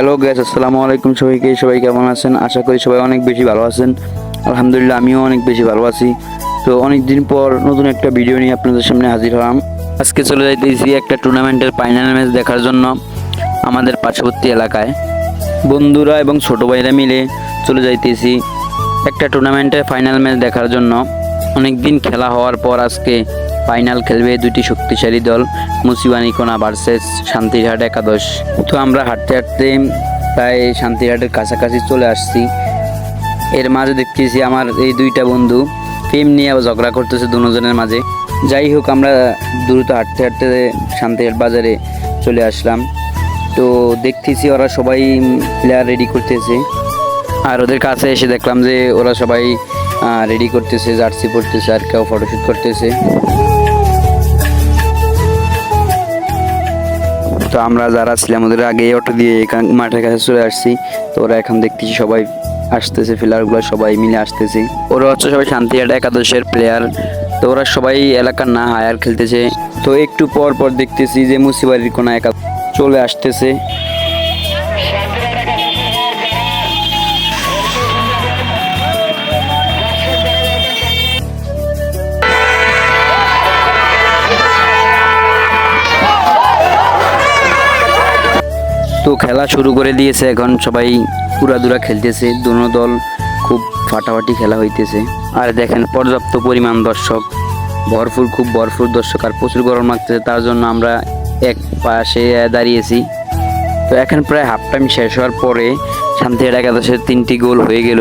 Hello guys, আসসালামু আলাইকুম। সবাই কেমন আছেন? আশা করি সবাই অনেক বেশি ভালো আছেন। আলহামদুলিল্লাহ, আমিও অনেক বেশি ভালো আছি। তো অনেক দিন পর নতুন একটা ভিডিও নিয়ে আপনাদের সামনে হাজির হলাম। আজকে চলে যাইতেছি একটা টুর্নামেন্টের ফাইনাল ম্যাচ দেখার জন্য আমাদের পার্শ্ববর্তী এলাকায়। বন্ধুরা এবং ছোট ভাইরা মিলে চলে যাইতেছি একটা টুর্নামেন্টের ফাইনাল ম্যাচ দেখার জন্য। অনেক দিন খেলা হওয়ার পর আজকে ফাইনাল খেলবে দুটি শক্তিশালী দল, মুসিবানীকোনা ভার্সেস শান্তিরহাট একাদশ। তো আমরা হাঁটতে হাঁটতে প্রায় শান্তিরহাটের কাছাকাছি চলে আসছি। এর মাঝে দেখতেছি আমার এই দুইটা বন্ধু ফিল্ম নিয়ে আবার ঝগড়া করতেছে দুজনের মাঝে। যাই হোক, আমরা দ্রুত হাঁটতে হাঁটতে শান্তিরহাট বাজারে চলে আসলাম। তো দেখতেছি ওরা সবাই প্লেয়ার রেডি করতেছে, আর ওদের কাছে এসে দেখলাম যে ওরা সবাই রেডি করতেছে, জার্সি পরতেছে, আর কেউ ফটোশ্যুট করতেছে। তো আমরা যারা ছিলাম ওদের আগে অটো দিয়ে মাঠের কাছে চলে আসছি। তো ওরা এখন দেখতেছি সবাই আসতেছে, প্লেয়ারগুলো সবাই মিলে আসতেছে। ওরা হচ্ছে সবাই শান্তিরহাট একাদশের প্লেয়ার। তো ওরা সবাই এলাকার না হায়ার খেলতেছে। তো একটু পর পর দেখতেছি যে মুসিবাড়ির কোনো একা চলে আসতেছে। তো খেলা শুরু করে দিয়েছে, এখন সবাই উড়াদুরা খেলতেছে। দুনো দল খুব ফাটাফাটি খেলা হইতেছে। আর দেখেন পর্যাপ্ত পরিমাণ দর্শক, খুব ভরপুর দর্শক, আর প্রচুর গরম লাগতেছে। তার জন্য আমরা এক পাশে দাঁড়িয়েছি। তো এখন প্রায় হাফ টাইম শেষ হওয়ার পরে শান্তিরহাট একাদশের 3টি গোল হয়ে গেল।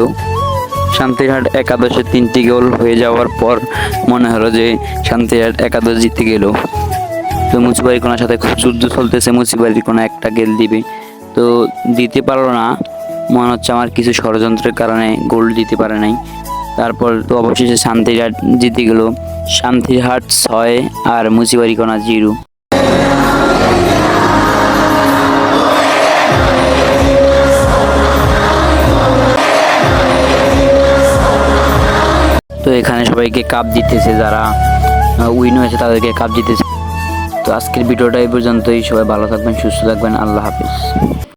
শান্তিরহাট একাদশের 3টি গোল হয়ে যাওয়ার পর মনে হলো যে শান্তিরহাট একাদশ জিতে গেল। তো মুসিবাড়িকোনার সাথে খুব যুদ্ধ চলতেছে, মুসিবাড়িকোনা একটা গোল দিবে, তো দিতে পারলো না। মনে হচ্ছে আমার কিছু ষড়যন্ত্রের কারণে গোল দিতে পারে নাই। তারপর তো অবশেষে শান্তিরহাট জিতে গেল। শান্তিরহাট 6 আর মুসিবাড়িকোনা 0। তো এখানে সবাইকে কাপ দিতেছে, যারা উইন হয়েছে তাদেরকে কাপ দিতেছে। তো আজকের ভিডিওটা এই পর্যন্তই। সবাই ভালো থাকবেন, সুস্থ থাকবেন। আল্লাহ হাফিজ।